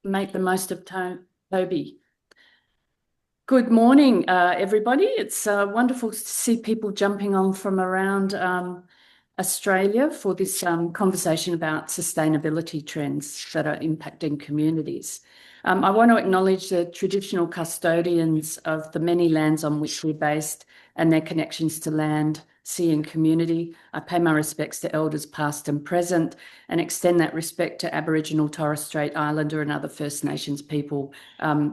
make the most of Toby. Good morning, everybody. It's wonderful to see people jumping on from around Australia for this conversation about sustainability trends that are impacting communities. I want to acknowledge the traditional custodians of the many lands on which we're based and their connections to land, sea and community. I pay my respects to elders past and present and extend that respect to Aboriginal, Torres Strait Islander and other First Nations people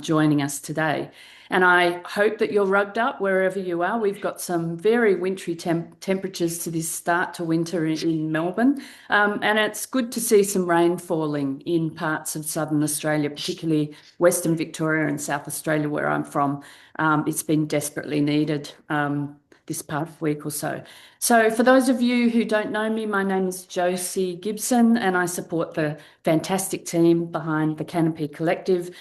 joining us today. And I hope that you're rugged up wherever you are. We've got some very wintry temperatures to this start to winter in Melbourne. And it's good to see some rain falling in parts of southern Australia, particularly Western Victoria and South Australia, where I'm from. It's been desperately needed this past week or so. So for those of you who don't know me, my name is Josie Gibson and I support the fantastic team behind the Canopy Collective,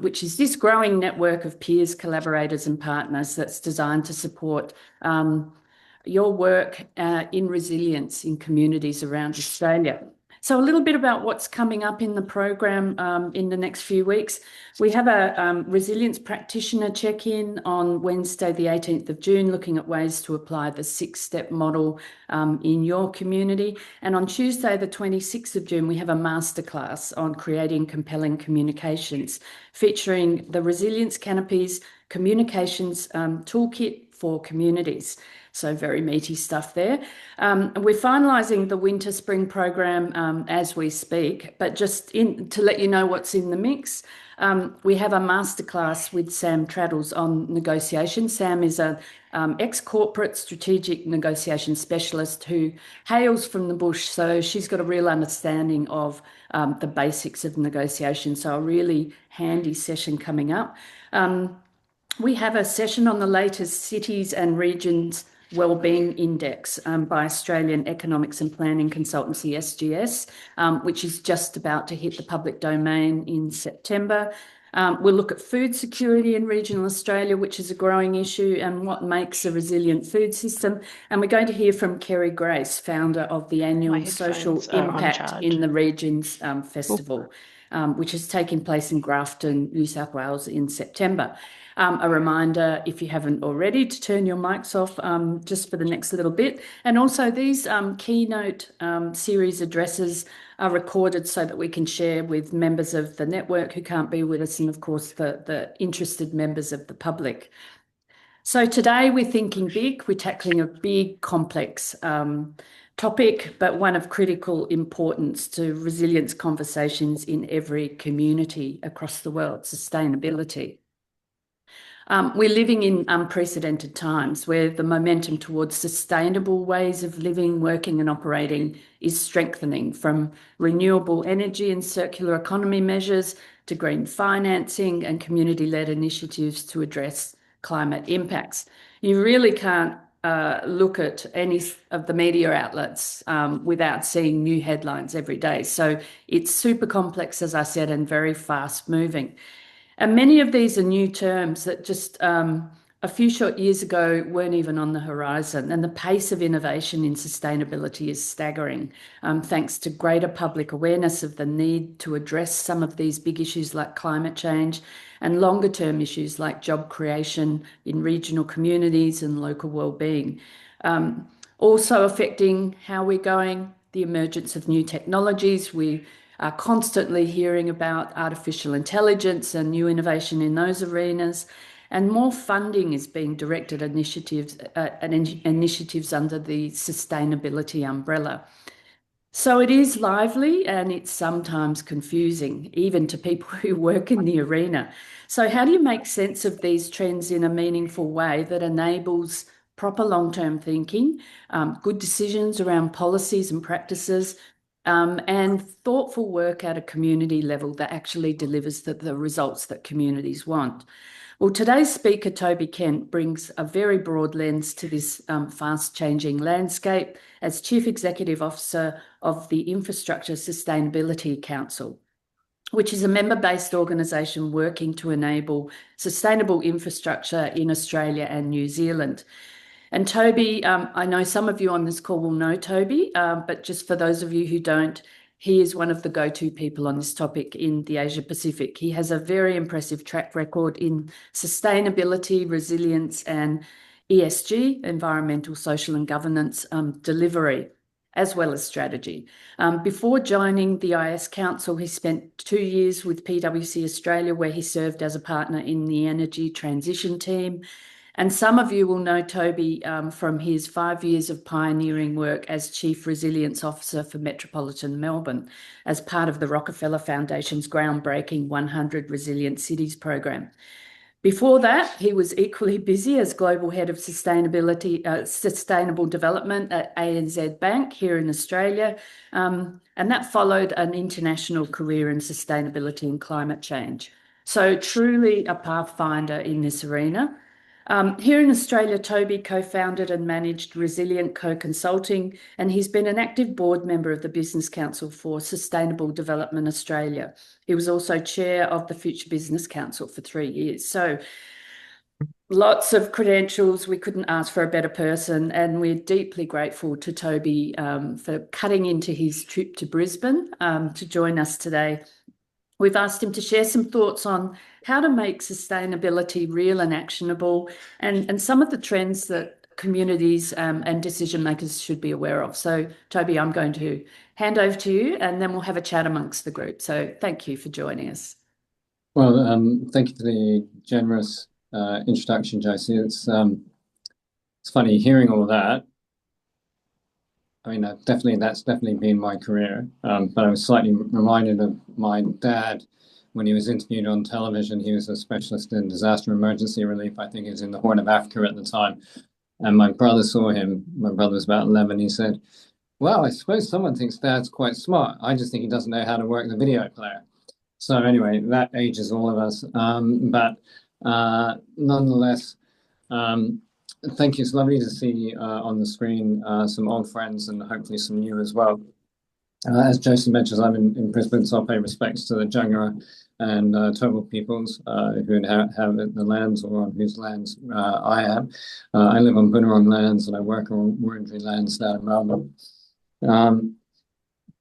which is this growing network of peers, collaborators and partners that's designed to support your work in resilience in communities around Australia. So a little bit about what's coming up in the program in the next few weeks. We have a resilience practitioner check-in on Wednesday, the 18th of June, looking at ways to apply the 6-step model in your community. And on Tuesday, the 26th of June, we have a masterclass on creating compelling communications, featuring the Resilience Canopy's Communications Toolkit for Communities. So very meaty stuff there. We're finalising the winter-spring program as we speak, but just to let you know what's in the mix, we have a masterclass with Sam Traddles on negotiation. Sam is an ex-corporate strategic negotiation specialist who hails from the bush, so she's got a real understanding of the basics of negotiation. So a really handy session coming up. We have a session on the latest Cities and Regions Wellbeing Index by Australian Economics and Planning Consultancy, SGS, which is just about to hit the public domain in September. We'll look at food security in regional Australia, which is a growing issue, and what makes a resilient food system. And we're going to hear from Kerry Grace, founder of the annual Social Impact in the Regions Festival, which is taking place in Grafton, New South Wales in September. A reminder, if you haven't already, to turn your mics off just for the next little bit. And also these Keynote series addresses are recorded so that we can share with members of the network who can't be with us and, of course, the interested members of the public. So today we're thinking big. We're tackling a big, complex topic, but one of critical importance to resilience conversations in every community across the world, sustainability. We're living in unprecedented times where the momentum towards sustainable ways of living, working and operating is strengthening, from renewable energy and circular economy measures to green financing and community-led initiatives to address climate impacts. You really can't look at any of the media outlets without seeing new headlines every day. So it's super complex, as I said, and very fast moving. And many of these are new terms that just a few short years ago weren't even on the horizon. And the pace of innovation in sustainability is staggering, thanks to greater public awareness of the need to address some of these big issues like climate change and longer term issues like job creation in regional communities and local wellbeing. Also affecting how we're going, the emergence of new technologies. We are constantly hearing about artificial intelligence and new innovation in those arenas, and more funding is being directed initiatives under the sustainability umbrella. So it is lively and it's sometimes confusing, even to people who work in the arena. So how do you make sense of these trends in a meaningful way that enables proper long-term thinking, good decisions around policies and practices, and thoughtful work at a community level that actually delivers the results that communities want? Well, today's speaker, Toby Kent, brings a very broad lens to this fast-changing landscape as Chief Executive Officer of the Infrastructure Sustainability Council, which is a member-based organisation working to enable sustainable infrastructure in Australia and New Zealand. And Toby, I know some of you on this call will know Toby, but just for those of you who don't, he is one of the go-to people on this topic in the Asia Pacific. He has a very impressive track record in sustainability, resilience, and ESG, environmental, social, and governance delivery, as well as strategy. Before joining the IS Council, he spent 2 years with PwC Australia, where he served as a partner in the energy transition team. And some of you will know Toby from his 5 years of pioneering work as Chief Resilience Officer for Metropolitan Melbourne as part of the Rockefeller Foundation's groundbreaking 100 Resilient Cities program. Before that, he was equally busy as Global Head of Sustainable Development at ANZ Bank here in Australia, and that followed an international career in sustainability and climate change. So truly a pathfinder in this arena. Here in Australia, Toby co-founded and managed Resilient Co-Consulting, and he's been an active board member of the Business Council for Sustainable Development Australia. He was also chair of the Future Business Council for 3 years. So lots of credentials. We couldn't ask for a better person, and we're deeply grateful to Toby for cutting into his trip to Brisbane to join us today. We've asked him to share some thoughts on how to make sustainability real and actionable, and some of the trends that communities and decision makers should be aware of. So, Toby, I'm going to hand over to you, and then we'll have a chat amongst the group. So thank you for joining us. Well, thank you for the generous introduction, Josie. It's funny hearing all that. I mean, that's definitely been my career. But I was slightly reminded of my dad when he was interviewed on television. He was a specialist in disaster emergency relief. I think he was in the Horn of Africa at the time. And my brother saw him. My brother was about 11. He said, "Well, I suppose someone thinks Dad's quite smart. I just think he doesn't know how to work the video player." So anyway, that ages all of us. But nonetheless, thank you. It's lovely to see on the screen some old friends and hopefully some new as well. As Josie mentions, I'm in Brisbane, so I pay respects to the Jungara and Turrbal peoples who inhabit the lands or on whose lands I am. I live on Boonwurrung lands and I work on Wurundjeri lands down in Melbourne.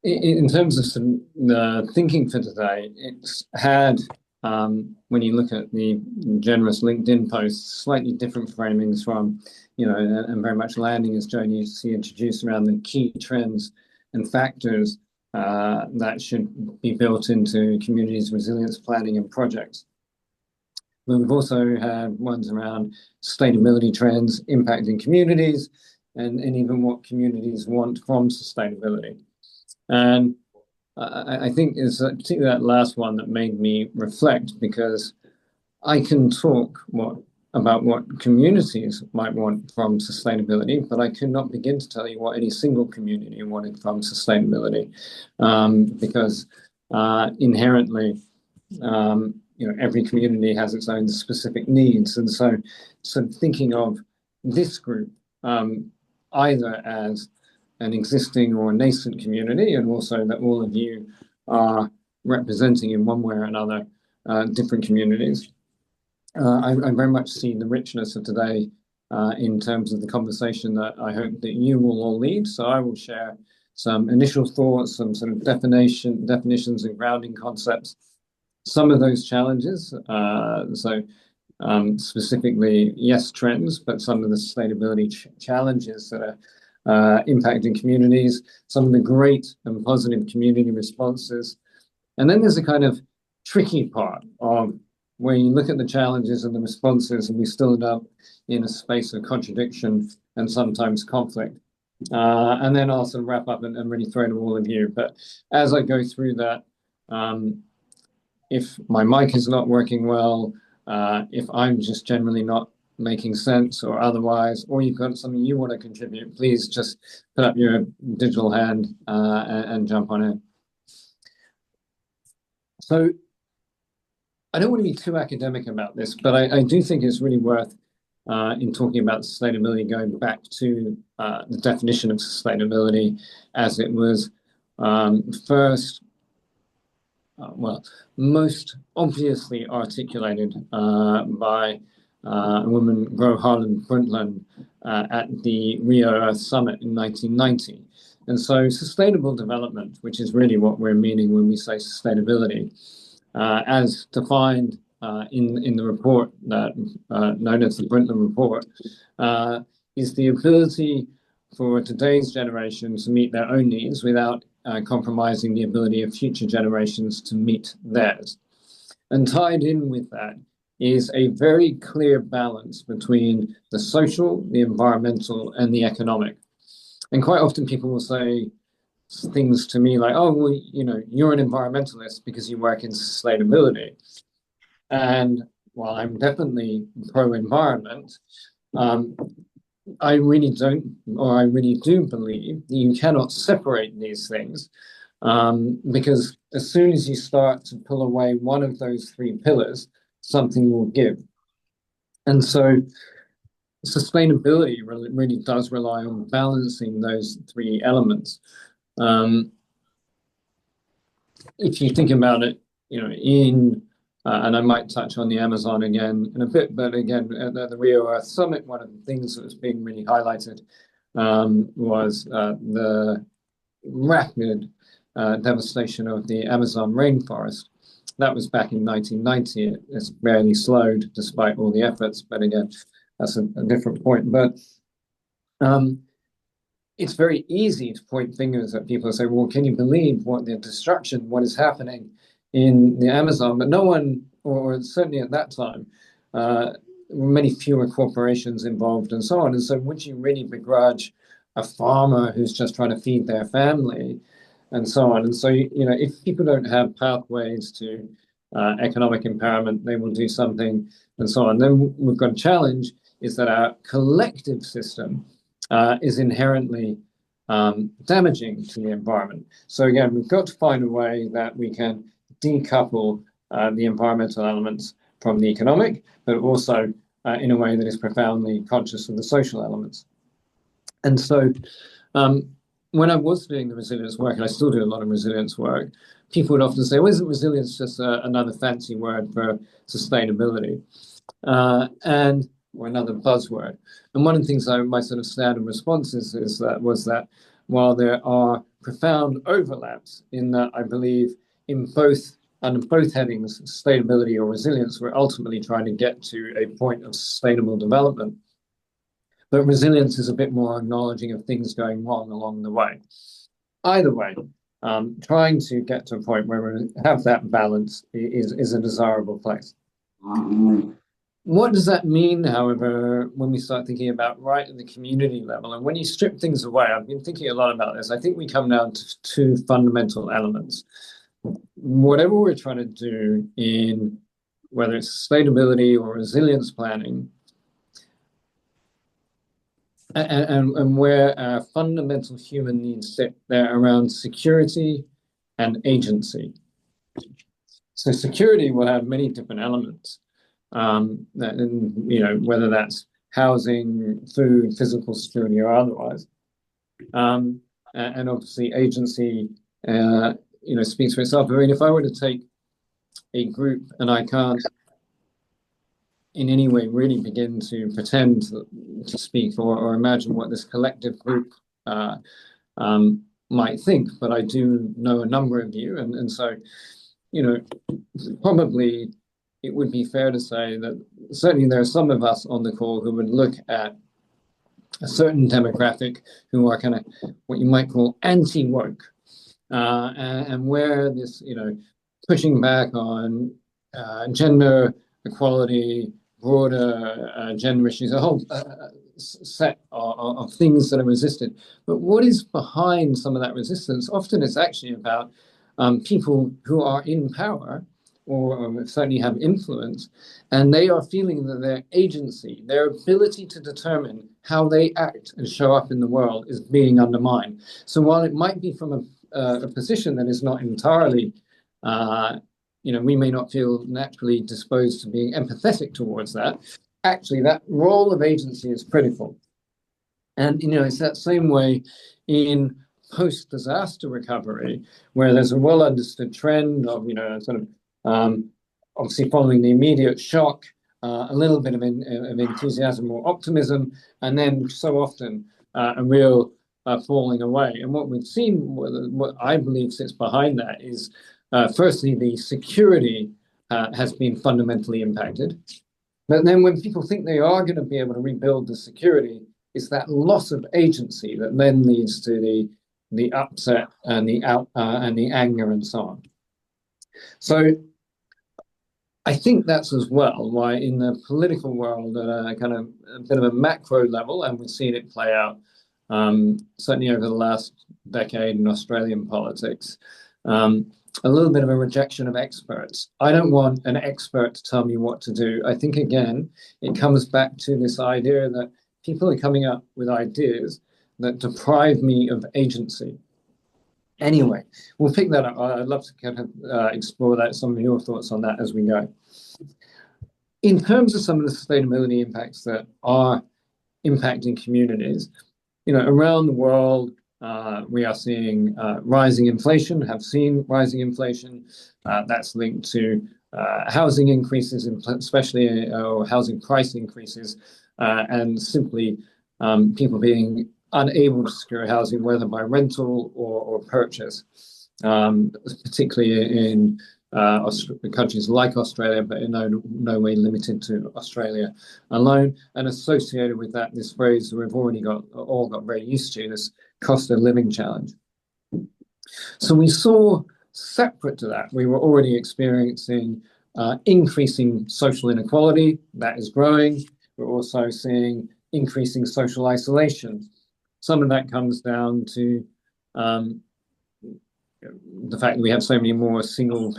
In terms of the thinking for today, it's had, when you look at the generous LinkedIn posts, slightly different framings from, and very much landing, as Josie introduced, around the key trends and factors that should be built into communities' resilience planning and projects. But we've also had ones around sustainability trends impacting communities and even what communities want from sustainability. And I think it's particularly that last one that made me reflect, because I can talk about what communities might want from sustainability, but I could not begin to tell you what any single community wanted from sustainability, because inherently, every community has its own specific needs. And so thinking of this group either as an existing or a nascent community, and also that all of you are representing in one way or another different communities. I very much see the richness of today in terms of the conversation that I hope that you will all lead. So I will share some initial thoughts, some sort of definitions and grounding concepts, some of those challenges. Specifically, yes, trends, but some of the sustainability challenges that are impacting communities, some of the great and positive community responses. And then there's a kind of tricky part of where you look at the challenges and the responses, and we still end up in a space of contradiction and sometimes conflict. And then I'll sort of wrap up and really throw to all of you. But as I go through that, if my mic is not working well, if I'm just generally not making sense or otherwise, or you've got something you want to contribute, please just put up your digital hand and jump on in. So I don't want to be too academic about this, but I do think it's really worth, in talking about sustainability, going back to the definition of sustainability as it was first, most obviously articulated by a woman, Gro Harlem Brundtland, at the Rio Earth Summit in 1990. And so sustainable development, which is really what we're meaning when we say sustainability, as defined in the report that known as the Brundtland Report, is the ability for today's generation to meet their own needs without compromising the ability of future generations to meet theirs. And tied in with that is a very clear balance between the social, the environmental, and the economic. And quite often people will say things to me like, oh, well, you're an environmentalist because you work in sustainability. And while I'm definitely pro-environment, I really do believe that you cannot separate these things, because as soon as you start to pull away one of those three pillars, something will give. And so sustainability really does rely on balancing those three elements. If you think about it, and I might touch on the Amazon again in a bit, but again, at the Rio Earth Summit, one of the things that was being really highlighted was the rapid devastation of the Amazon rainforest. That was back in 1990. It's barely slowed despite all the efforts, but again, that's a different point. But it's very easy to point fingers at people and say, well, can you believe what is happening in the Amazon? But no one, or certainly at that time, many fewer corporations involved and so on. And so would you really begrudge a farmer who's just trying to feed their family and so on? And so, if people don't have pathways to economic empowerment, they will do something and so on. Then we've got a challenge is that our collective system is inherently damaging to the environment. So again, we've got to find a way that we can decouple the environmental elements from the economic, but also in a way that is profoundly conscious of the social elements. And so when I was doing the resilience work, and I still do a lot of resilience work, people would often say, well, isn't resilience just another fancy word for sustainability? Or another buzzword. And one of the things my sort of standard responses was that while there are profound overlaps in that I believe under both headings, sustainability or resilience, we're ultimately trying to get to a point of sustainable development. But resilience is a bit more acknowledging of things going wrong along the way. Either way, trying to get to a point where we have that balance is a desirable place. What does that mean, however, when we start thinking about right at the community level? And when you strip things away, I've been thinking a lot about this. I think we come down to two fundamental elements. Whatever we're trying to do in whether it's sustainability or resilience planning, and where our fundamental human needs sit, they're around security and agency. So security will have many different elements. Whether that's housing, food, physical security, or otherwise, and obviously agency, speaks for itself. I mean, if I were to take a group, and I can't in any way really begin to pretend to speak or imagine what this collective group might think, but I do know a number of you, and so probably it would be fair to say that certainly there are some of us on the call who would look at a certain demographic who are kind of what you might call anti-woke, and where this, pushing back on gender equality, broader gender issues, a whole set of things that are resisted. But what is behind some of that resistance? Often it's actually about people who are in power or certainly have influence, and they are feeling that their agency, their ability to determine how they act and show up in the world is being undermined. So while it might be from a position that is not entirely, we may not feel naturally disposed to being empathetic towards that, actually that role of agency is critical. And, it's that same way in post-disaster recovery, where there's a well-understood trend of, sort of obviously following the immediate shock, a little bit of enthusiasm or optimism, and then so often a real falling away. And what we've seen, what I believe sits behind that is, firstly, the security has been fundamentally impacted. But then when people think they are going to be able to rebuild the security, it's that loss of agency that then leads to the upset and the anger and so on. So I think that's as well why in the political world at a kind of a bit of a macro level, and we've seen it play out certainly over the last decade in Australian politics, a little bit of a rejection of experts. I don't want an expert to tell me what to do. I think, again, it comes back to this idea that people are coming up with ideas that deprive me of agency. Anyway, we'll pick that up. I'd love to kind of explore that, some of your thoughts on that as we go. In terms of some of the sustainability impacts that are impacting communities, around the world, we are seeing rising inflation, have seen rising inflation. That's linked to housing increases, especially or housing price increases, and simply people being unable to secure housing, whether by rental or purchase, particularly in countries like Australia, but in no way limited to Australia alone. And associated with that, this phrase we've already all got very used to, this cost of living challenge. So we saw, separate to that, we were already experiencing increasing social inequality. That is growing. We're also seeing increasing social isolation. Some of that comes down to the fact that we have so many more single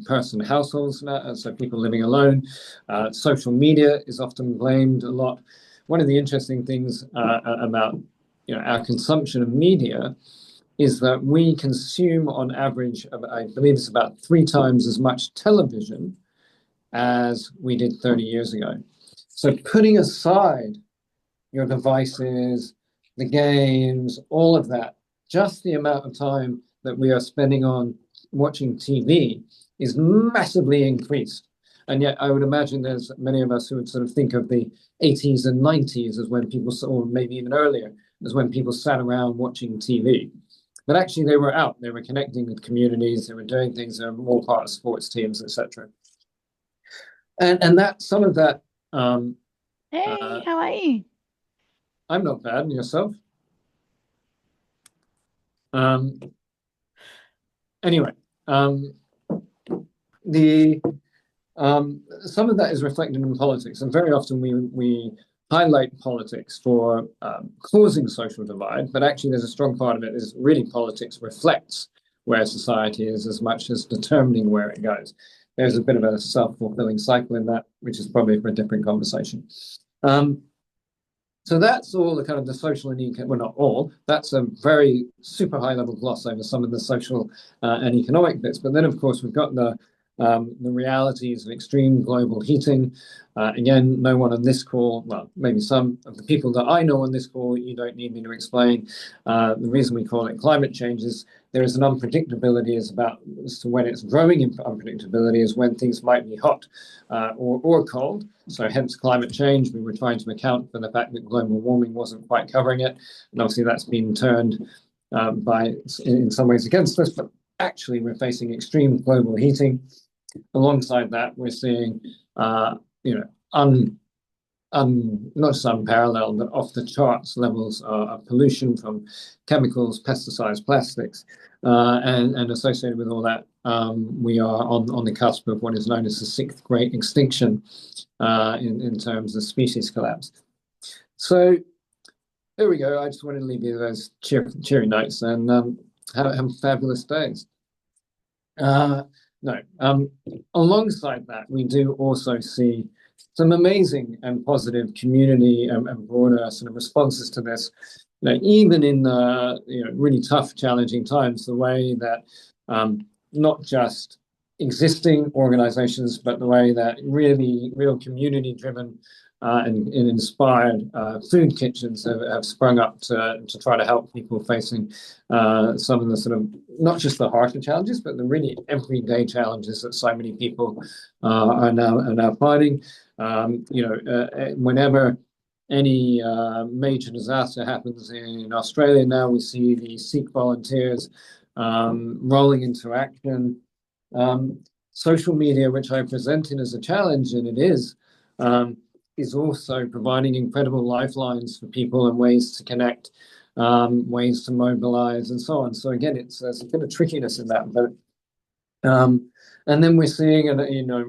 person households now, so people living alone. Social media is often blamed a lot. One of the interesting things about our consumption of media is that we consume on average, I believe it's about 3 times as much television as we did 30 years ago. So putting aside your devices, the games, all of that, just the amount of time that we are spending on watching TV is massively increased. And yet I would imagine there's many of us who would sort of think of the 80s and 90s as when people, or maybe even earlier, as when people sat around watching TV. But actually they were out, they were connecting with communities, they were doing things, they were more part of sports teams, etc. And that some of that. Hey, how are you? I'm not bad, and yourself? Anyway, the some of that is reflected in politics, and very often we highlight politics for causing social divide, but actually there's a strong part of it is really politics reflects where society is as much as determining where it goes. There's a bit of a self-fulfilling cycle in that, which is probably for a different conversation. So that's all the kind of the social and well, not all. That's a very super high level gloss over some of the social and economic bits. But then, of course, we've got the realities of extreme global heating. Again, no one on this call, well, maybe some of the people that I know on this call, you don't need me to explain. The reason we call it climate change is there is an unpredictability as to when it's growing in unpredictability is when things might be hot or cold. So hence climate change. We were trying to account for the fact that global warming wasn't quite covering it. And obviously that's been turned in some ways against us, but actually we're facing extreme global heating. Alongside that, we're seeing, not just unparalleled, but off the charts levels of pollution from chemicals, pesticides, plastics, and associated with all that, we are on the cusp of what is known as the 6th great extinction in terms of species collapse. So there we go. I just wanted to leave you those cheery notes and have fabulous days. Alongside that, we do also see some amazing and positive community and broader sort of responses to this. Even in really tough, challenging times, the way that not just existing organizations, but the way that real community-driven and inspired food kitchens have sprung up to try to help people facing some of the sort of, not just the harsher challenges, but the really everyday challenges that so many people are now fighting. Whenever any major disaster happens in Australia now, we see the Sikh volunteers rolling into action. Social media, which I presented as a challenge, and it is also providing incredible lifelines for people and ways to connect, ways to mobilize, and so on. So again, there's a bit of trickiness in that, but and then we're seeing, and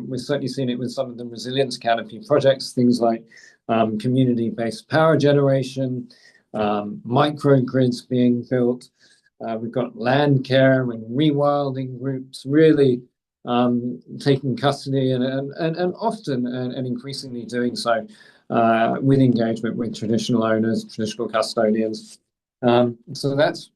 we're certainly seeing it with some of the resilience canopy projects, things like community-based power generation, microgrids being built. We've got land care and rewilding groups really taking custody and often and increasingly doing so with engagement with traditional owners, traditional custodians. So that's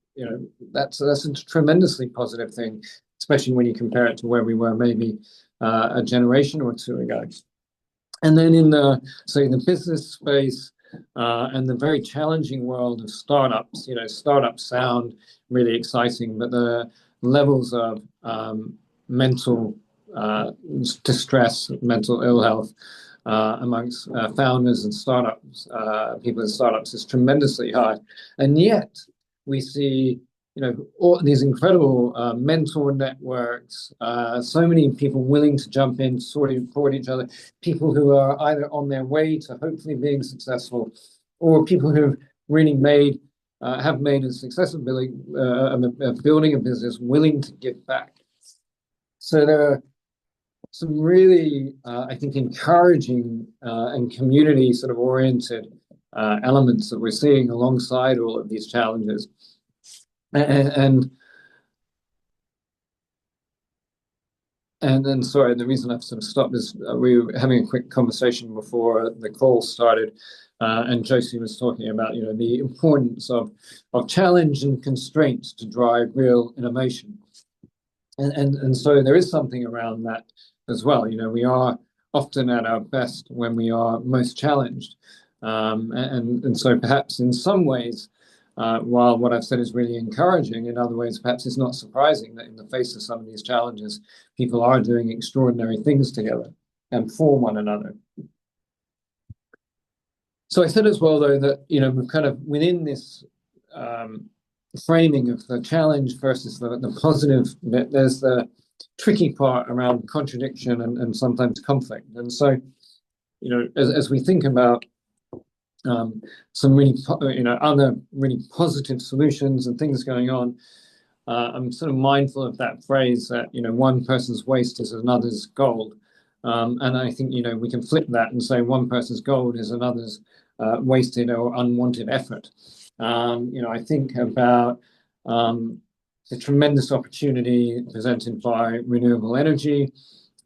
a tremendously positive thing, especially when you compare it to where we were maybe a generation or two ago. And then in the business space and the very challenging world of startups, startups sound really exciting, but the levels of mental distress, mental ill health amongst founders and startups, people in startups is tremendously high. And yet we see all these incredible mentor networks, so many people willing to jump in, support each other, people who are either on their way to hopefully being successful, or people who've really have made a success of building a business, willing to give back. So there are some really, I think, encouraging and community sort of oriented elements that we're seeing alongside all of these challenges. And then, sorry, the reason I've sort of stopped is we were having a quick conversation before the call started, and Josie was talking about the importance of challenge and constraints to drive real innovation, and so there is something around that as well. We are often at our best when we are most challenged, and so perhaps in some ways. While what I've said is really encouraging, in other ways, perhaps it's not surprising that in the face of some of these challenges, people are doing extraordinary things together and for one another. So I said as well, though, that we've kind of within this framing of the challenge versus the positive bit, there's the tricky part around contradiction and sometimes conflict. And so, as we think about some really, other really positive solutions and things going on, I'm sort of mindful of that phrase that, one person's waste is another's gold. And I think, we can flip that and say one person's gold is another's wasted or unwanted effort. I think about the tremendous opportunity presented by renewable energy.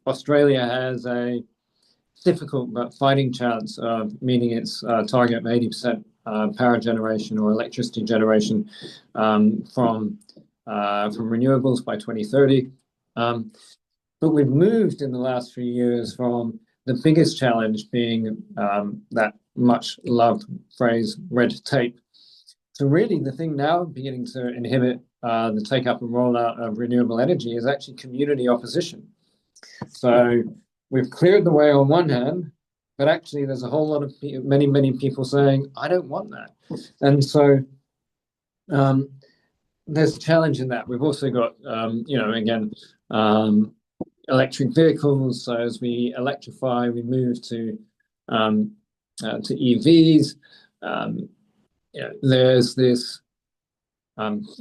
Australia has a difficult but fighting chance of meeting its target of 80% power generation or electricity generation from renewables by 2030. But we've moved in the last few years from the biggest challenge being that much loved phrase red tape to really the thing now beginning to inhibit the take up and rollout of renewable energy is actually community opposition. So we've cleared the way on one hand, but actually there's a whole lot of many people saying, I don't want that. And so there's a challenge in that. We've also got, electric vehicles. So as we electrify, we move to EVs. There's this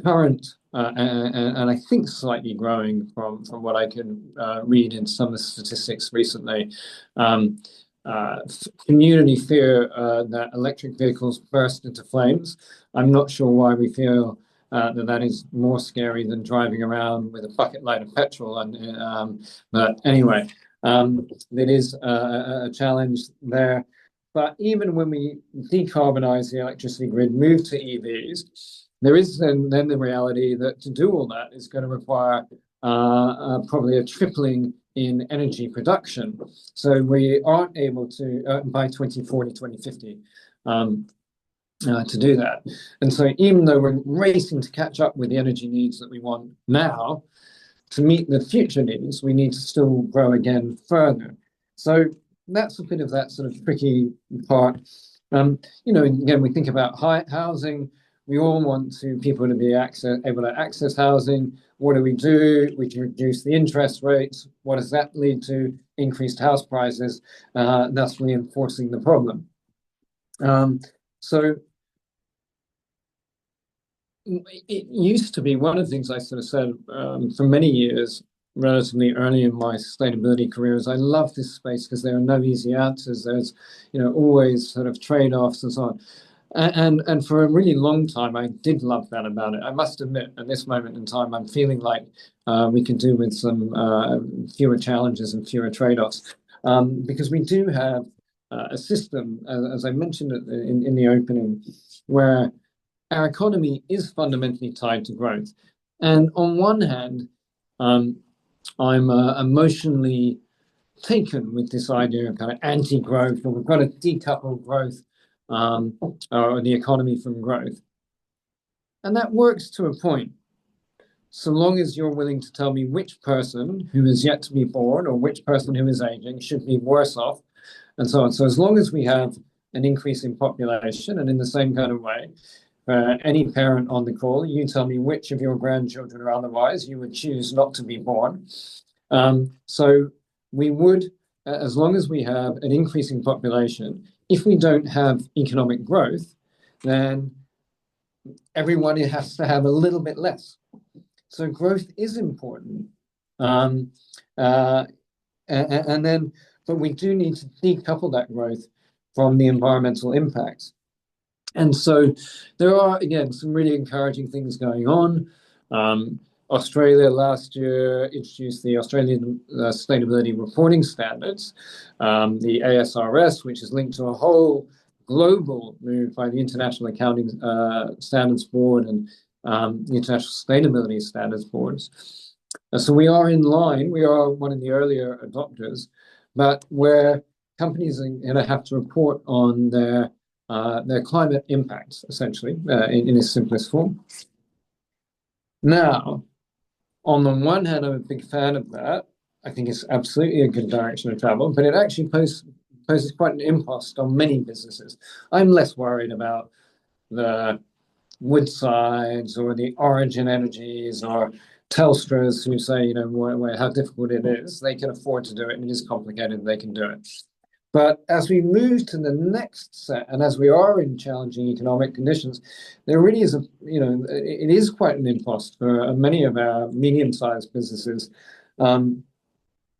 current and I think slightly growing from what I can read in some of the statistics recently, community fear that electric vehicles burst into flames. I'm not sure why we feel that is more scary than driving around with a bucket load of petrol. But anyway, it is a challenge there. But even when we decarbonize the electricity grid, move to EVs, there is then the reality that to do all that is going to require probably a tripling in energy production. So we aren't able to, by 2040, 2050, to do that. And so even though we're racing to catch up with the energy needs that we want now, to meet the future needs, we need to still grow again further. So that's a bit of that sort of tricky part. Again, we think about housing. We all want people to be able to access housing. What do? We can reduce the interest rates. What does that lead to? Increased house prices, thus reinforcing the problem. So it used to be one of the things I sort of said for many years, relatively early in my sustainability career, is I love this space because there are no easy answers. There's, always sort of trade-offs and so on. And for a really long time, I did love that about it. I must admit, at this moment in time, I'm feeling like we can do with some fewer challenges and fewer trade-offs, because we do have a system, as I mentioned in the opening, where our economy is fundamentally tied to growth. And on one hand, I'm emotionally taken with this idea of kind of anti-growth, or we've got to decouple growth or the economy from growth. And that works to a point, so long as you're willing to tell me which person who is yet to be born or which person who is aging should be worse off, and so on. So as long as we have an increase in population, and in the same kind of way, any parent on the call, you tell me which of your grandchildren or otherwise you would choose not to be born. So we would, as long as we have an increasing population, if we don't have economic growth, then everyone has to have a little bit less. So growth is important. And then, but we do need to decouple that growth from the environmental impacts. And so there are, again, some really encouraging things going on. Australia last year introduced the Australian Sustainability Reporting Standards, the ASRS, which is linked to a whole global move by the International Accounting Standards Board and the International Sustainability Standards Boards. So we are in line. We are one of the earlier adopters, but where companies are going to have to report on their climate impacts, essentially, in its simplest form. Now, on the one hand, I'm a big fan of that. I think it's absolutely a good direction to travel, but it actually poses quite an impost on many businesses. I'm less worried about the Woodsides or the Origin Energies or Telstra's who say, how difficult it is. They can afford to do it, and it is complicated, they can do it. But as we move to the next set, and as we are in challenging economic conditions, there really is it is quite an impost for many of our medium-sized businesses. And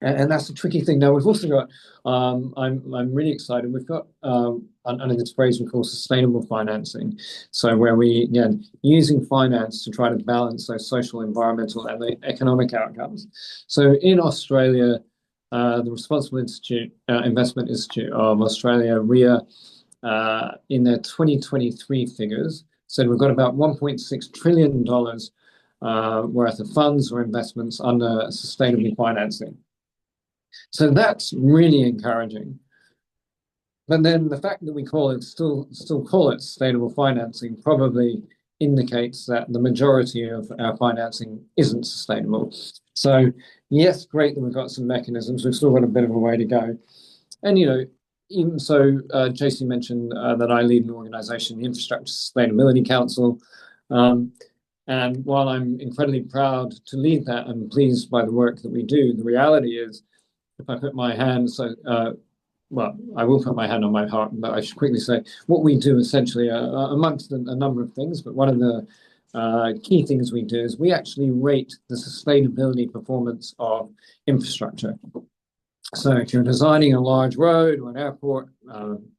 that's a tricky thing. Now, we've also got, I'm really excited, we've got, under this phrase we call sustainable financing. So where we, again, using finance to try to balance those social, environmental, and the economic outcomes. So in Australia, the Responsible Investment Institute of Australia, RIA, in their 2023 figures, said we've got about $1.6 trillion worth of funds or investments under sustainable financing. So that's really encouraging. But then the fact that we still call it sustainable financing probably indicates that the majority of our financing isn't sustainable. So yes, great that we've got some mechanisms. We've still got a bit of a way to go. And, even so, JC mentioned that I lead an organization, the Infrastructure Sustainability Council. And while I'm incredibly proud to lead that and pleased by the work that we do, the reality is, if I put my hand, I will put my hand on my heart, but I should quickly say what we do essentially, amongst a number of things, but one of the key things we do is we actually rate the sustainability performance of infrastructure. So if you're designing a large road or an airport,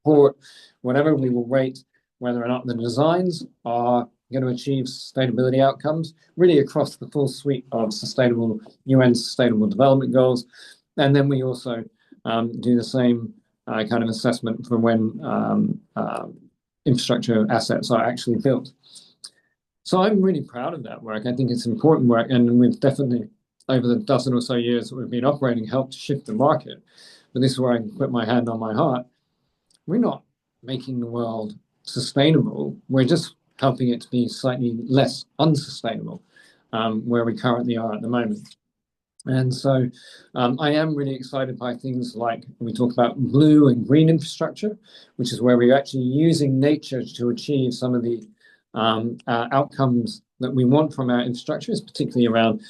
port, whatever, we will rate whether or not the designs are going to achieve sustainability outcomes, really across the full suite of UN Sustainable Development Goals. And then we also do the same kind of assessment for when infrastructure assets are actually built. So I'm really proud of that work. I think it's important work, and we've definitely, over the dozen or so years that we've been operating, helped shift the market. But this is where I can put my hand on my heart. We're not making the world sustainable. We're just helping it to be slightly less unsustainable, where we currently are at the moment. And so I am really excited by things like we talk about blue and green infrastructure, which is where we're actually using nature to achieve some of the outcomes that we want from our infrastructures, particularly around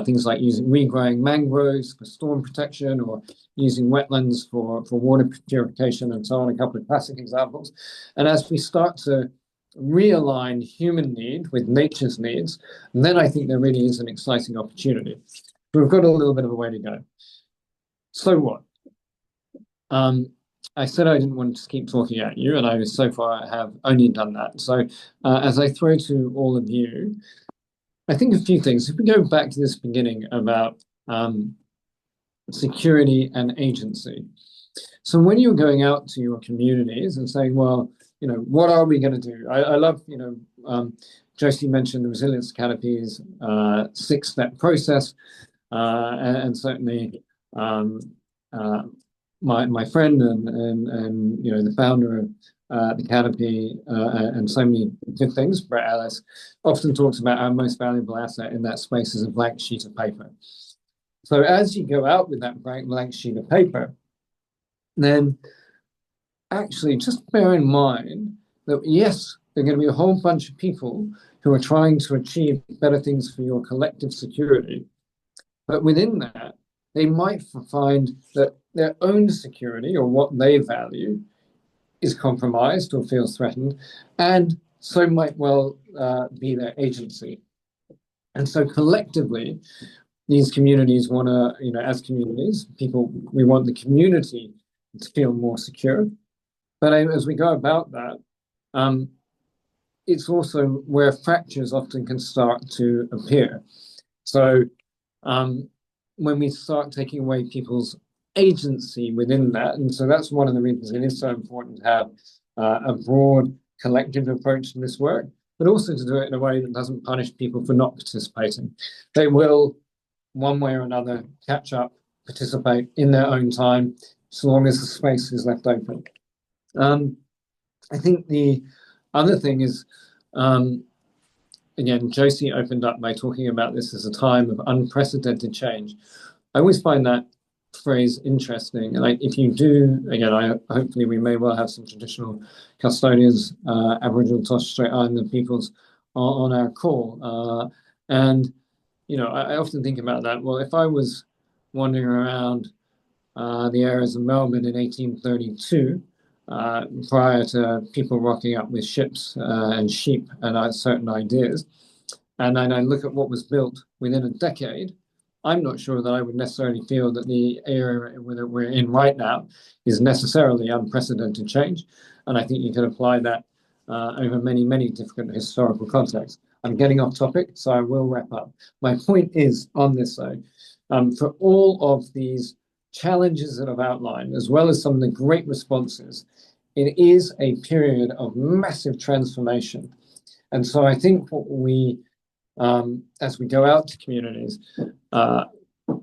things like using regrowing mangroves for storm protection or using wetlands for water purification and so on, a couple of classic examples. And as we start to realign human need with nature's needs, then I think there really is an exciting opportunity. We've got a little bit of a way to go. So what? I said I didn't want to keep talking at you, and so far have only done that. So as I throw to all of you, I think a few things. If we go back to this beginning about security and agency. So when you're going out to your communities and saying, well, what are we going to do? I love, Josie mentioned the Resilience Canopy's 6-step process. And certainly my friend and the founder of the Canopy and so many good things, Brett Ellis, often talks about our most valuable asset in that space is a blank sheet of paper. So as you go out with that blank sheet of paper, then actually just bear in mind that yes, there are going to be a whole bunch of people who are trying to achieve better things for your collective security. But within that, they might find that their own security or what they value is compromised or feels threatened, and so might well be their agency. And so collectively, these communities want to, as communities, we want the community to feel more secure. But as we go about that, it's also where fractures often can start to appear. So when we start taking away people's agency within that, and so that's one of the reasons it is so important to have a broad collective approach to this work, but also to do it in a way that doesn't punish people for not participating. They will, one way or another, catch up, participate in their own time, so long as the space is left open. I think the other thing is, again, Josie opened up by talking about this as a time of unprecedented change. I always find that phrase interesting. Like if you do, again, hopefully we may well have some traditional custodians, Aboriginal Torres Strait Islander peoples on our call. And, I often think about that. Well, if I was wandering around the areas of Melbourne in 1832, prior to people rocking up with ships and sheep and certain ideas, and then I look at what was built within a decade, I'm not sure that I would necessarily feel that the area that we're in right now is necessarily unprecedented change. And I think you can apply that over many, many different historical contexts. I'm getting off topic, so I will wrap up. My point is on this, though, for all of these challenges that I've outlined, as well as some of the great responses, it is a period of massive transformation. And so I think what we, as we go out to communities,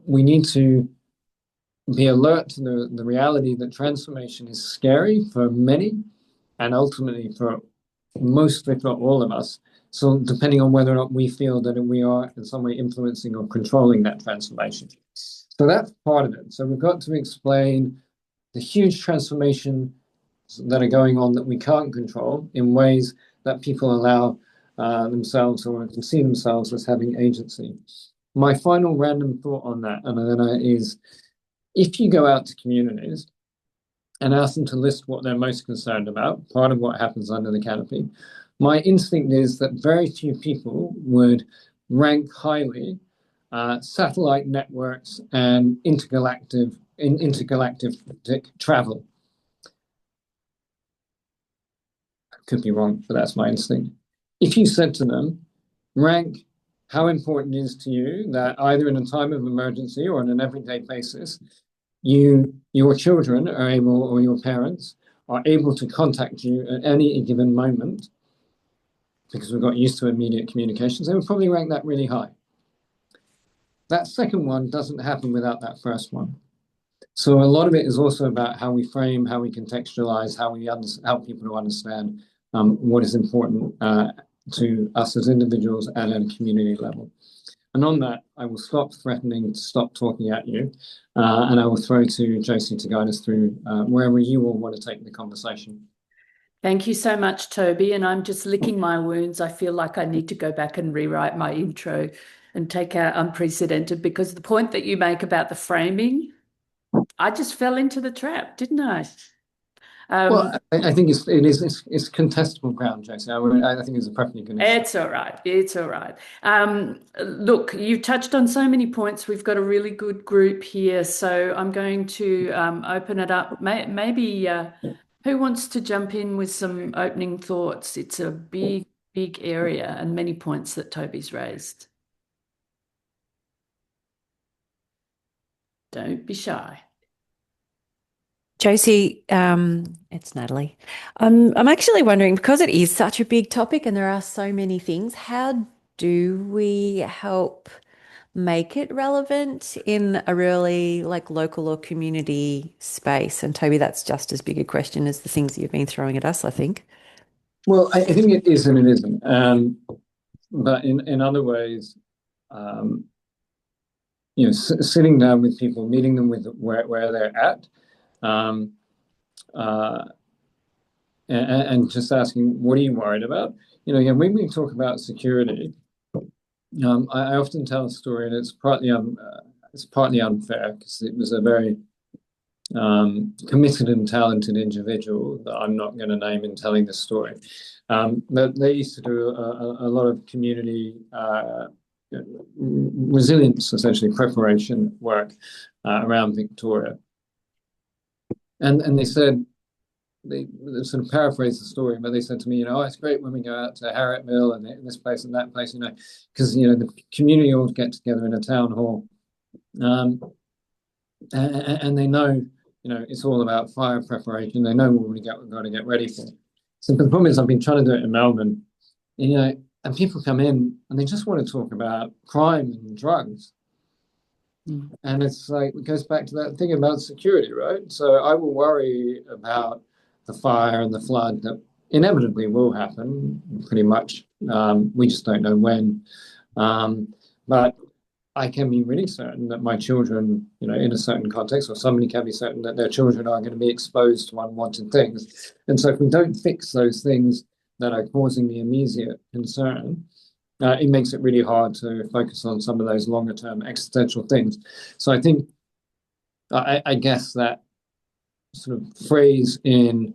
we need to be alert to the reality that transformation is scary for many and ultimately for most, if not all of us. So depending on whether or not we feel that we are in some way influencing or controlling that transformation. So that's part of it. So we've got to explain the huge transformation that are going on that we can't control in ways that people allow themselves or can see themselves as having agency. My final random thought on that, and then is, if you go out to communities and ask them to list what they're most concerned about, part of what happens under the canopy, my instinct is that very few people would rank highly satellite networks and intergalactic travel. Could be wrong, but that's my instinct. If you said to them, rank how important it is to you that either in a time of emergency or on an everyday basis, your children are able, or your parents are able to contact you at any given moment, because we've got used to immediate communications, they would probably rank that really high. That second one doesn't happen without that first one. So a lot of it is also about how we frame, how we contextualize, how we help people to understand what is important to us as individuals and at a community level. And on that, I will stop threatening to stop talking at you, and I will throw to Josie to guide us through wherever you all want to take the conversation. Thank you so much, Toby. And I'm just licking my wounds. I feel like I need to go back and rewrite my intro and take out unprecedented, because the point that you make about the framing, I just fell into the trap, didn't I? Well, I think it's contestable ground, Josie. I think it's a perfectly good issue. It's all right. It's all right. Look, you've touched on so many points. We've got a really good group here, so I'm going to open it up. Maybe who wants to jump in with some opening thoughts? It's a big, big area and many points that Toby's raised. Don't be shy. Josie, it's Natalie. I'm actually wondering, because it is such a big topic and there are so many things, how do we help make it relevant in a really like local or community space? And Toby, that's just as big a question as the things that you've been throwing at us, I think. Well, I think it is and it isn't. But in other ways, sitting down with people, meeting them with where they're at, and just asking, what are you worried about? When we talk about security, I often tell a story, and it's partly unfair because it was a very committed and talented individual that I'm not going to name in telling this story. But they used to do a lot of community resilience, essentially preparation work around Victoria. And they said, they sort of paraphrased the story, but they said to me, it's great when we go out to Harriet Mill and this place and that place, because, the community all get together in a town hall. And they know, it's all about fire preparation. They know what we've got to get ready for. So the problem is I've been trying to do it in Melbourne, and people come in and they just want to talk about crime and drugs. And it's like, it goes back to that thing about security, right? So I will worry about the fire and the flood that inevitably will happen, pretty much. We just don't know when. But I can be really certain that my children, in a certain context, or somebody can be certain that their children are going to be exposed to unwanted things. And so if we don't fix those things that are causing the immediate concern, it makes it really hard to focus on some of those longer term existential things. So I think, I guess that sort of phrase in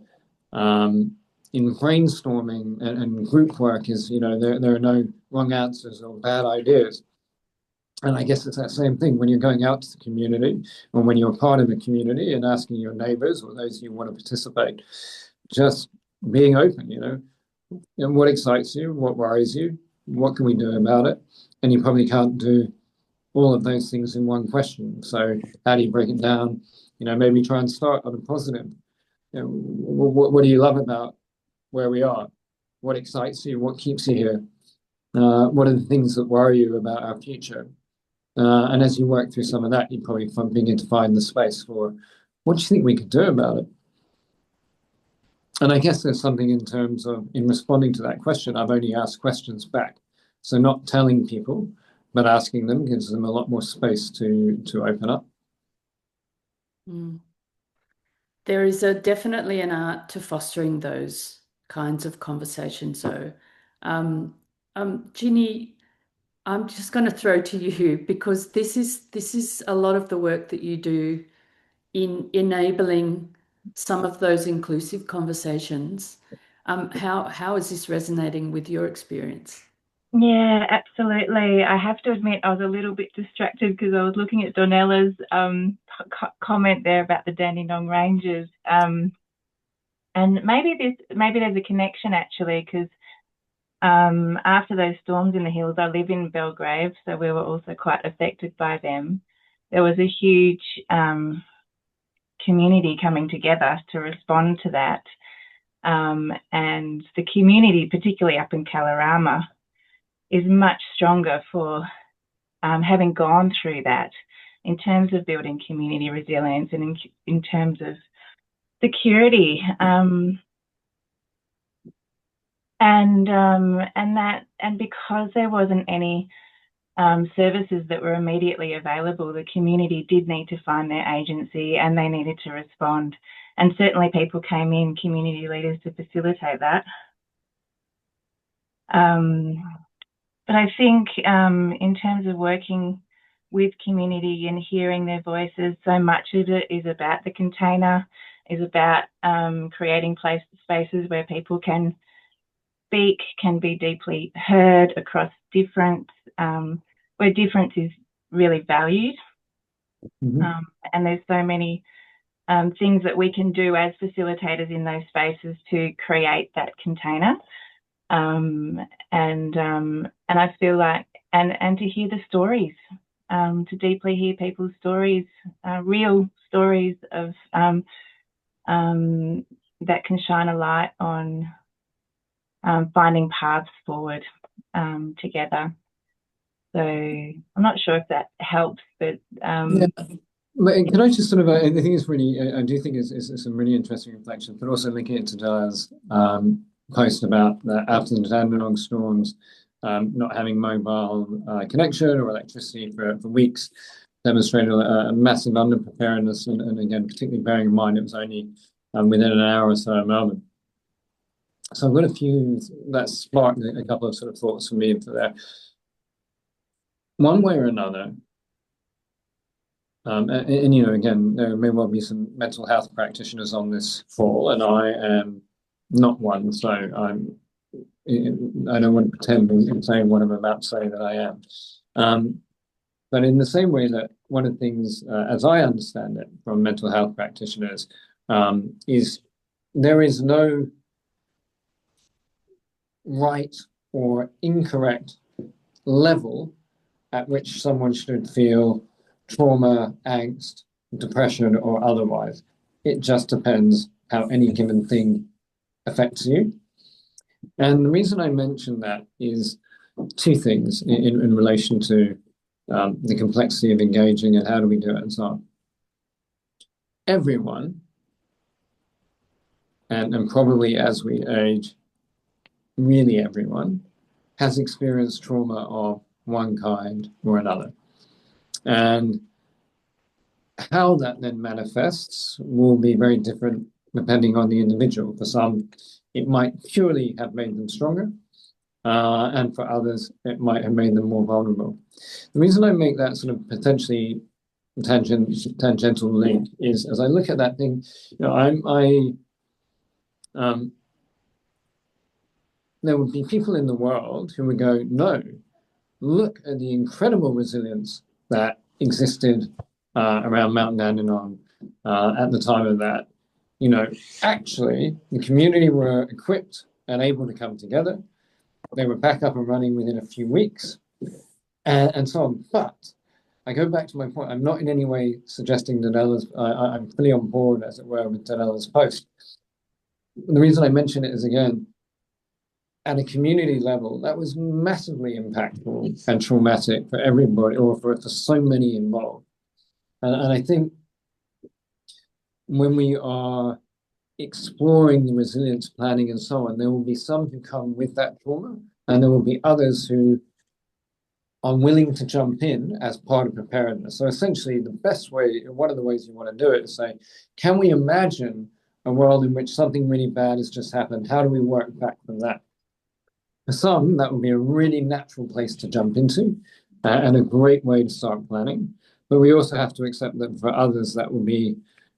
brainstorming and group work is, there are no wrong answers or bad ideas. And I guess it's that same thing when you're going out to the community, or when you're part of a community and asking your neighbors or those who want to participate, just being open, and what excites you, what worries you, what can we do about it? And you probably can't do all of those things in one question. So how do you break it down? Maybe try and start on a positive. What do you love about where we are? What excites you? What keeps you here? What are the things that worry you about our future? And as you work through some of that, you probably begin to find the space for what do you think we could do about it? And I guess there's something in terms of, in responding to that question, I've only asked questions back. So not telling people, but asking them gives them a lot more space to open up. There is definitely an art to fostering those kinds of conversations. So, Ginny, I'm just going to throw to you, because this is a lot of the work that you do in enabling some of those inclusive conversations. How is this resonating with your experience? Yeah, absolutely. I have to admit I was a little bit distracted because I was looking at Donella's comment there about the Dandenong Ranges. And maybe there's a connection actually, because after those storms in the hills, I live in Belgrave, so we were also quite affected by them. There was a huge community coming together to respond to that. And the community, particularly up in Kalorama, is much stronger for having gone through that in terms of building community resilience and in terms of security. And because there wasn't any services that were immediately available, the community did need to find their agency and they needed to respond. And certainly people came in, community leaders, to facilitate that. But I think in terms of working with community and hearing their voices, so much of it is about the container, is about creating spaces where people can speak, can be deeply heard across difference, where difference is really valued. And there's so many things that we can do as facilitators in those spaces to create that container. And I feel like, and to hear the stories, to deeply hear people's stories, real stories of that can shine a light on finding paths forward together. So I'm not sure if that helps, but yeah. Can I just sort of, I think it's really, I do think it's some really interesting reflections, but also linking it to Diana's post about that after the Dandenong storms, not having mobile connection or electricity for weeks demonstrated a massive underpreparedness, and again, particularly bearing in mind it was only within an hour or so of Melbourne. So I've got a few that sparked a couple of sort of thoughts for me for there. One way or another, and you know, again, there may well be some mental health practitioners on this call, and I am not one, so I don't want to pretend in saying what I'm about to say that I am. But in the same way that one of the things, as I understand it from mental health practitioners, is there is no right or incorrect level at which someone should feel trauma, angst, depression, or otherwise. It just depends how any given thing affects you. And the reason I mention that is two things in relation to the complexity of engaging and how do we do it and so on. Everyone, and probably as we age, really everyone, has experienced trauma of one kind or another. And how that then manifests will be very different depending on the individual. For some, it might purely have made them stronger, and for others, it might have made them more vulnerable. The reason I make that sort of potentially tangential link is, as I look at that thing, you know, there would be people in the world who would go, no, look at the incredible resilience that existed around Mount Dandenong at the time of that. You know, actually, the community were equipped and able to come together. They were back up and running within a few weeks, and so on. But I go back to my point. I'm not in any way suggesting Danella's. I'm fully on board, as it were, with Danella's post. The reason I mention it is, again, at a community level, that was massively impactful and traumatic for everybody, or for so many involved. And I think when we are exploring the resilience planning and so on, there will be some who come with that trauma, and there will be others who are willing to jump in as part of preparedness. So essentially, the best way, one of the ways you want to do it is say, can we imagine a world in which something really bad has just happened? How do we work back from that? For some, that would be a really natural place to jump into and a great way to start planning. But we also have to accept that for others, that will be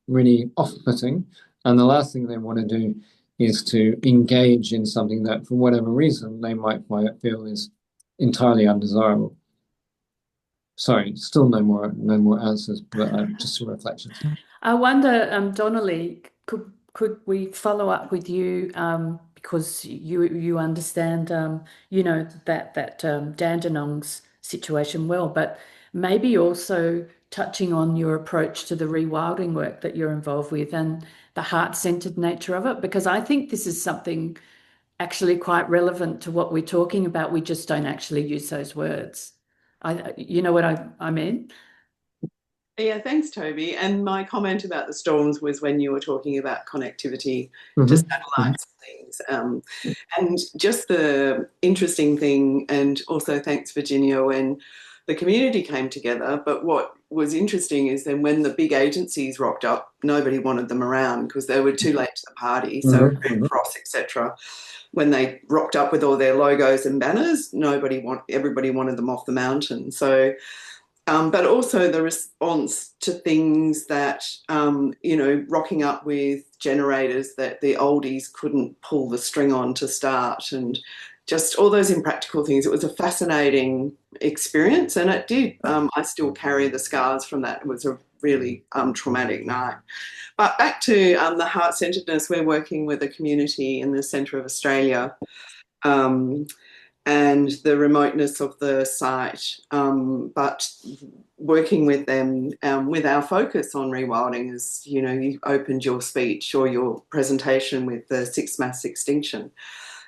really off-putting. And the last thing they want to do is to engage in something that, for whatever reason, they might feel is entirely undesirable. Sorry, still no more answers, but just some reflections. I wonder, Donnelly, could we follow up with you because you understand you know that Dandenong's situation well, but maybe also touching on your approach to the rewilding work that you're involved with and the heart-centered nature of it, because I think this is something actually quite relevant to what we're talking about. We just don't actually use those words. You know what I mean? Yeah, thanks, Toby. And my comment about the storms was when you were talking about connectivity to satellites and things. And just the interesting thing, and also thanks, Virginia, when the community came together. But what was interesting is then when the big agencies rocked up, nobody wanted them around because they were too late to the party. So Red Cross, etc., when they rocked up with all their logos and banners, everybody wanted them off the mountain. So, but also the response to things that, rocking up with generators that the oldies couldn't pull the string on to start, and just all those impractical things. It was a fascinating experience, and it did. I still carry the scars from that. It was a really traumatic night. But back to the heart-centeredness, we're working with a community in the centre of Australia, and the remoteness of the site, but working with them with our focus on rewilding. As you opened your speech or your presentation with the sixth mass extinction.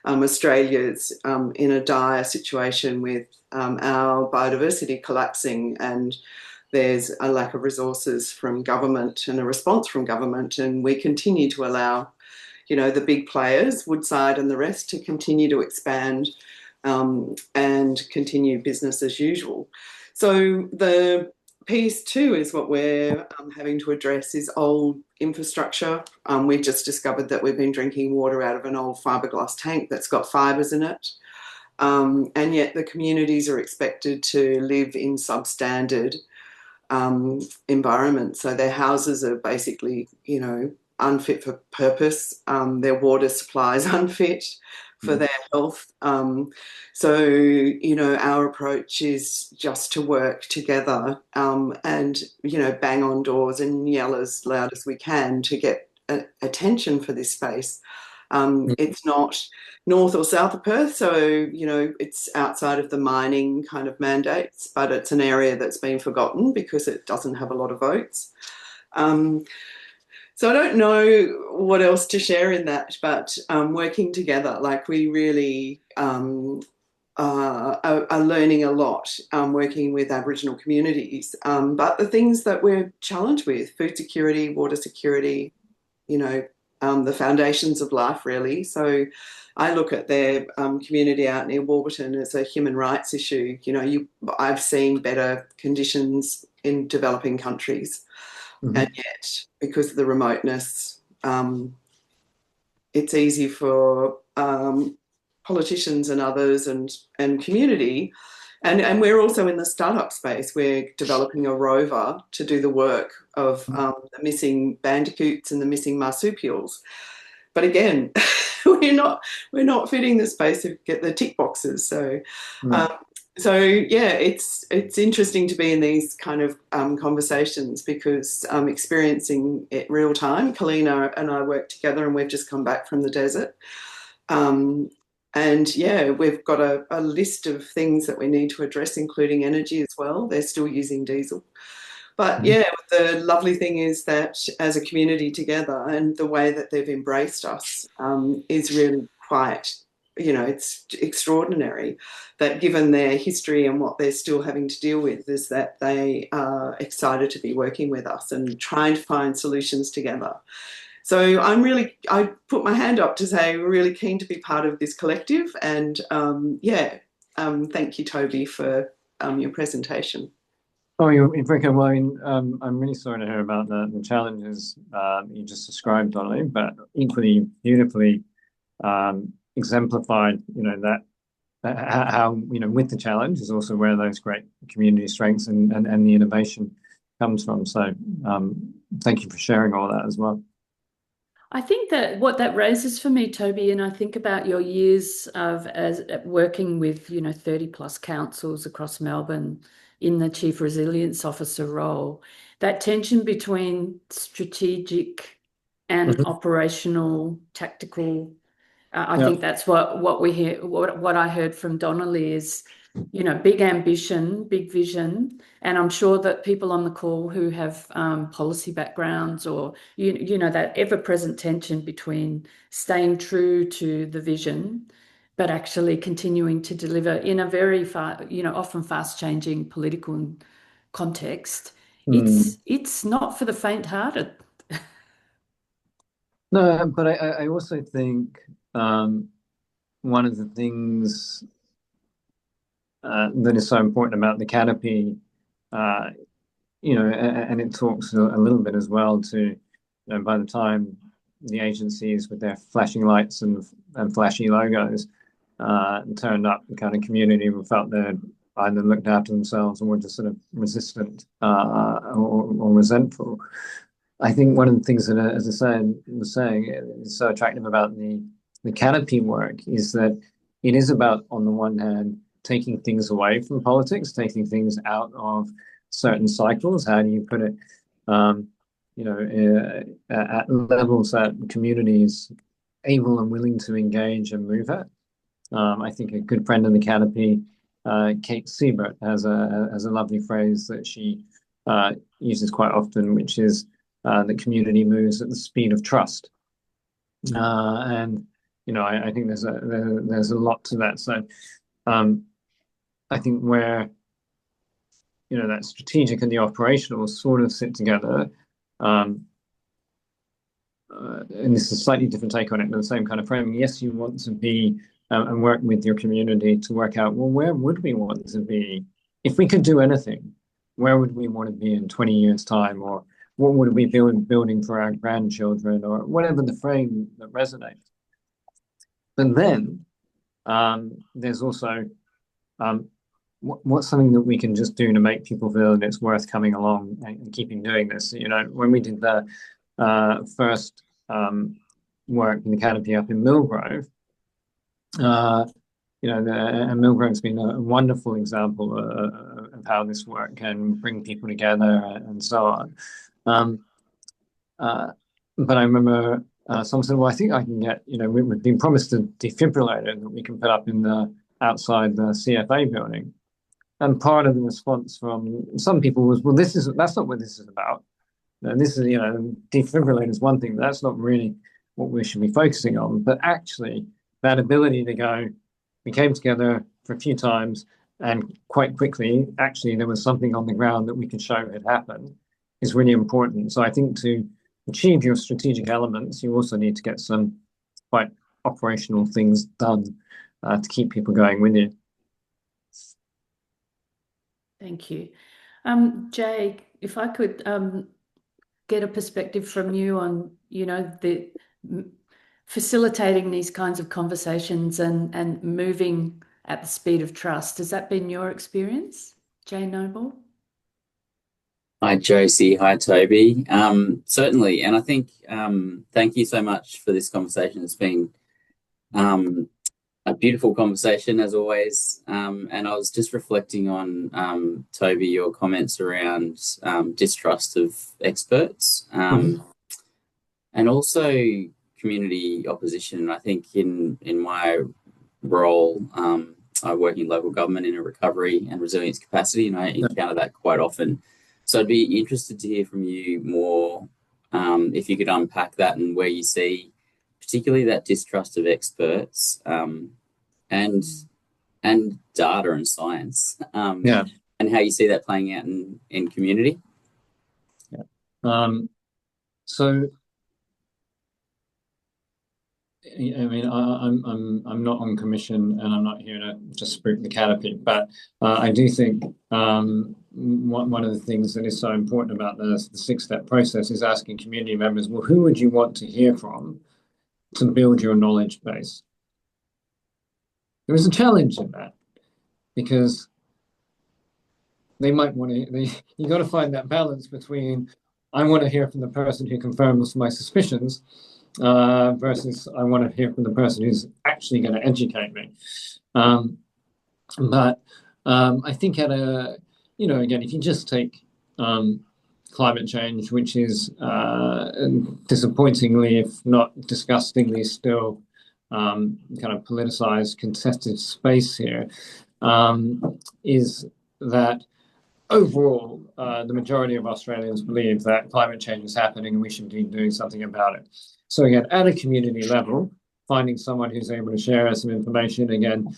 Australia's in a dire situation with our biodiversity collapsing, and there's a lack of resources from government and a response from government, and we continue to allow, the big players, Woodside and the rest, to continue to expand and continue business as usual. So the piece too is what we're having to address is old infrastructure. We've just discovered that we've been drinking water out of an old fiberglass tank that's got fibres in it. And yet the communities are expected to live in substandard environments. So their houses are basically, unfit for purpose. Their water supply is unfit for their health. So, our approach is just to work together and, bang on doors and yell as loud as we can to get attention for this space. It's not north or south of Perth, so, it's outside of the mining kind of mandates, but it's an area that's been forgotten because it doesn't have a lot of votes. So I don't know what else to share in that, but working together, like we really are learning a lot working with Aboriginal communities. But the things that we're challenged with, food security, water security, the foundations of life, really. So I look at their community out near Warburton as a human rights issue. I've seen better conditions in developing countries. And yet, because of the remoteness, it's easy for politicians and others and community. And we're also in the startup space. We're developing a rover to do the work of the missing bandicoots and the missing marsupials. But again, we're not fitting the space to get the tick boxes. So it's interesting to be in these kind of conversations because I'm experiencing it real time. Kalina and I work together, and we've just come back from the desert. We've got a list of things that we need to address, including energy as well. They're still using diesel. But the lovely thing is that as a community together, and the way that they've embraced us is really quite, it's extraordinary that given their history and what they're still having to deal with, is that they are excited to be working with us and trying to find solutions together. So I put my hand up to say we're really keen to be part of this collective, and thank you, Toby, for your presentation. Oh, you're very well. I'm really sorry to hear about the challenges you just described, Donnelly, but equally beautifully exemplified, that how, with the challenge is also where those great community strengths and the innovation comes from. So thank you for sharing all that as well. I think that what that raises for me, Toby, and I think about your years of working with 30 plus councils across Melbourne in the Chief Resilience Officer role, that tension between strategic and operational, tactical. I think that's what we hear. What I heard from Donnelly is, big ambition, big vision, and I'm sure that people on the call who have policy backgrounds or that ever-present tension between staying true to the vision, but actually continuing to deliver in a very often fast-changing political context. It's not for the faint-hearted. No, but I also think one of the things that is so important about the Canopy, and it talks a little bit as well to, by the time the agencies with their flashing lights and flashy logos turned up, the kind of community who felt they'd either looked after themselves or were just sort of resistant or resentful. I think one of the things that, as I was saying, is so attractive about the Canopy work is that it is about, on the one hand, taking things away from politics, taking things out of certain cycles. How do you put it? At levels that communities able and willing to engage and move at. I think a good friend in the Canopy, Kate Siebert, has a lovely phrase that she uses quite often, which is the community moves at the speed of trust. And I think there's a lot to that. So I think where that strategic and the operational sort of sit together. And this is a slightly different take on it, but the same kind of framing. Yes, you want to be and work with your community to work out, well, where would we want to be if we could do anything? Where would we want to be in 20 years' time? Or what would we be building for our grandchildren, or whatever the frame that resonates? But then there's also what's something that we can just do to make people feel that it's worth coming along and keeping doing this. When we did the first work in the Canopy up in Millgrove, and Millgrove's been a wonderful example of how this work can bring people together and so on. But I remember someone said, well, I think I can get, we've been promised a defibrillator that we can put up outside the CFA building. And part of the response from some people was, well, that's not what this is about. And this is, defibrillator is one thing, but that's not really what we should be focusing on. But actually, that ability to go, we came together for a few times, and quite quickly, actually, there was something on the ground that we could show had happened, is really important. So I think to achieve your strategic elements, you also need to get some quite operational things done to keep people going with you. Thank you. Jay, if I could get a perspective from you on, the facilitating these kinds of conversations and moving at the speed of trust. Has that been your experience, Jay Noble? Hi, Josie. Hi, Toby. Certainly. And I think thank you so much for this conversation. It's been a beautiful conversation, as always. And I was just reflecting on, Toby, your comments around distrust of experts and also community opposition. I think in my role, I work in local government in a recovery and resilience capacity, and I encounter that quite often. So I'd be interested to hear from you more, if you could unpack that and where you see particularly that distrust of experts and data and science, and how you see that playing out in community. So I mean, I'm not on commission, and I'm not here to just spook the Canopy, but I do think one of the things that is so important about the 6-step process is asking community members, well, who would you want to hear from to build your knowledge base? There is a challenge in that, because they might want to. You got to find that balance between, I want to hear from the person who confirms my suspicions, versus I want to hear from the person who's actually going to educate me. But I think again, if you just take climate change, which is disappointingly, if not disgustingly, still kind of politicized, contested space here, is that overall, the majority of Australians believe that climate change is happening and we should be doing something about it. So again, at a community level, finding someone who's able to share some information. Again,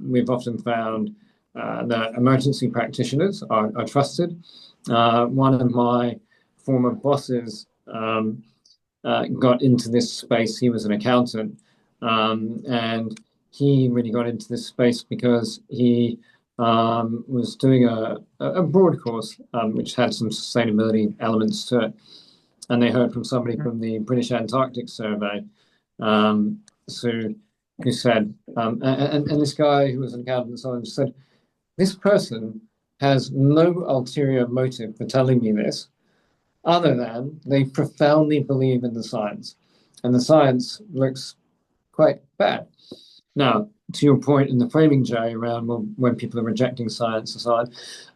we've often found that emergency practitioners are trusted. One of my former bosses got into this space. He was an accountant, and he really got into this space because he was doing a broad course which had some sustainability elements to it, and they heard from somebody from the British Antarctic Survey, who said, and this guy who was an accountant and so on said, this person has no ulterior motive for telling me this, other than they profoundly believe in the science, and the science looks quite bad. Now, to your point in the framing, Jay, around when people are rejecting science and so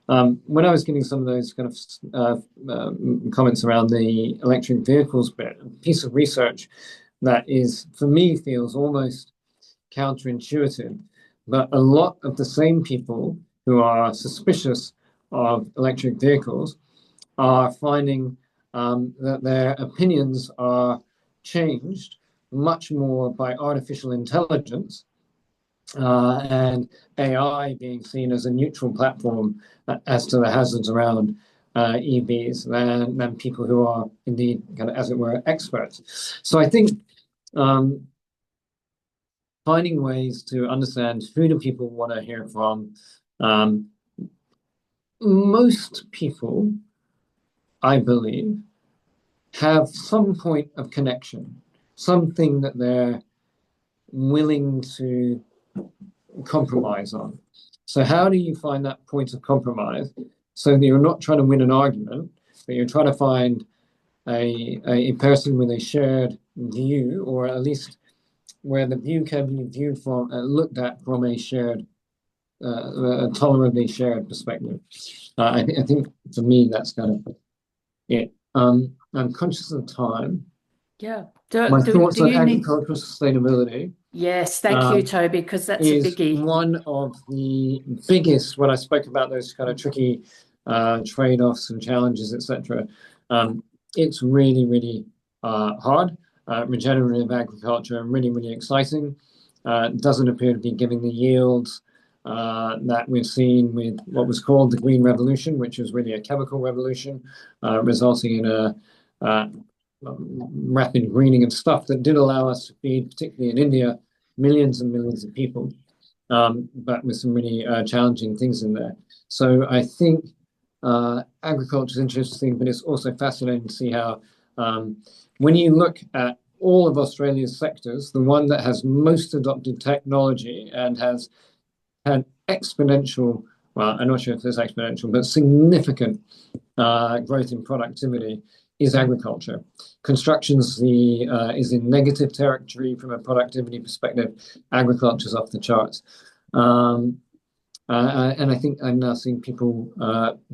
on, when I was getting some of those kind of comments around the electric vehicles bit, a piece of research that is, for me, feels almost counterintuitive, but a lot of the same people who are suspicious of electric vehicles are finding that their opinions are changed much more by artificial intelligence and AI being seen as a neutral platform as to the hazards around EVs than people who are indeed kind of, as it were, experts. So I think finding ways to understand who do people want to hear from. Most people, I believe, have some point of connection, something that they're willing to compromise on. So how do you find that point of compromise so that you're not trying to win an argument, but you're trying to find a person with a shared view, or at least where the view can be viewed from, looked at from a shared, a tolerably shared perspective. I think for me, that's kind of it. I'm conscious of time. Yeah. My thoughts on agricultural sustainability. Yes, thank you, Toby, because that's a is biggie. one of the biggest, when I spoke about those kind of tricky trade-offs and challenges, etc. It's really, really hard. Regenerative agriculture, really, really exciting. Doesn't appear to be giving the yields that we've seen with what was called the Green Revolution, which was really a chemical revolution, resulting in a rapid greening of stuff that did allow us to feed, particularly in India, millions and millions of people, but with some really challenging things in there. So I think agriculture is interesting, but it's also fascinating to see how, when you look at all of Australia's sectors, the one that has most adopted technology and has had exponential, well, I'm not sure if it's exponential, but significant growth in productivity is agriculture. Construction is in negative territory from a productivity perspective. Agriculture is off the charts. And I think I'm now seeing people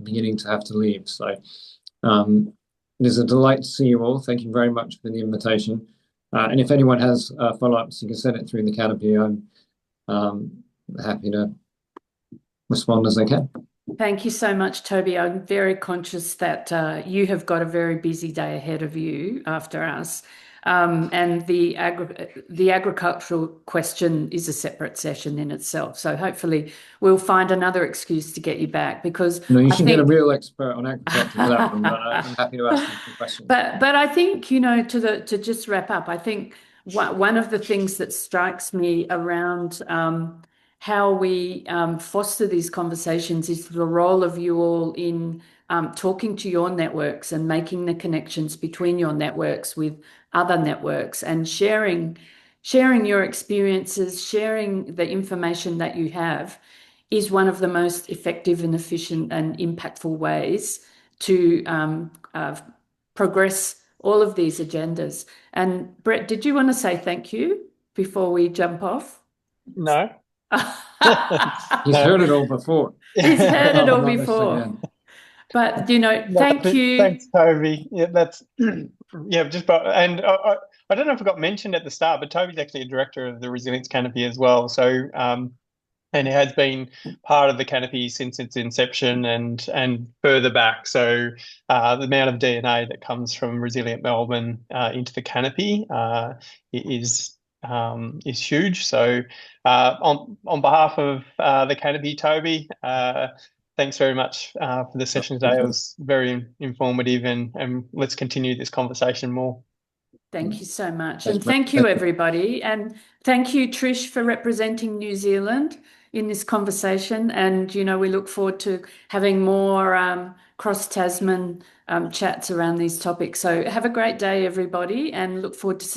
beginning to have to leave. So it is a delight to see you all. Thank you very much for the invitation. And if anyone has follow-ups, you can send it through the Canopy. I'm happy to respond as I can. Thank you so much, Toby. I'm very conscious that you have got a very busy day ahead of you after us. And the agricultural question is a separate session in itself. So hopefully we'll find another excuse to get you back, because no, you should get a real expert on agriculture for that one, but I'm happy to ask you some questions. But I think, you know, to just wrap up, I think one of the things that strikes me around how we foster these conversations is the role of you all in talking to your networks and making the connections between your networks with other networks, and sharing your experiences, sharing the information that you have is one of the most effective and efficient and impactful ways to progress all of these agendas. And Brett, did you want to say thank you before we jump off? No. He's heard it all before. He's heard it all before. But, you know, thank you. Thanks, Toby. Yeah, that's, yeah, just, and I don't know if it got mentioned at the start, but Toby's actually a director of the Resilience Canopy as well. So, and it has been part of the Canopy since its inception and further back. So the amount of DNA that comes from Resilient Melbourne into the Canopy is huge. So on behalf of the Canopy, Toby, thanks very much for the session today. It was very informative, and let's continue this conversation more. Thank you so much. That's And thank you, everybody. And thank you, Trish, for representing New Zealand in this conversation. And, you know, we look forward to having more cross-Tasman chats around these topics. So have a great day, everybody, and look forward to seeing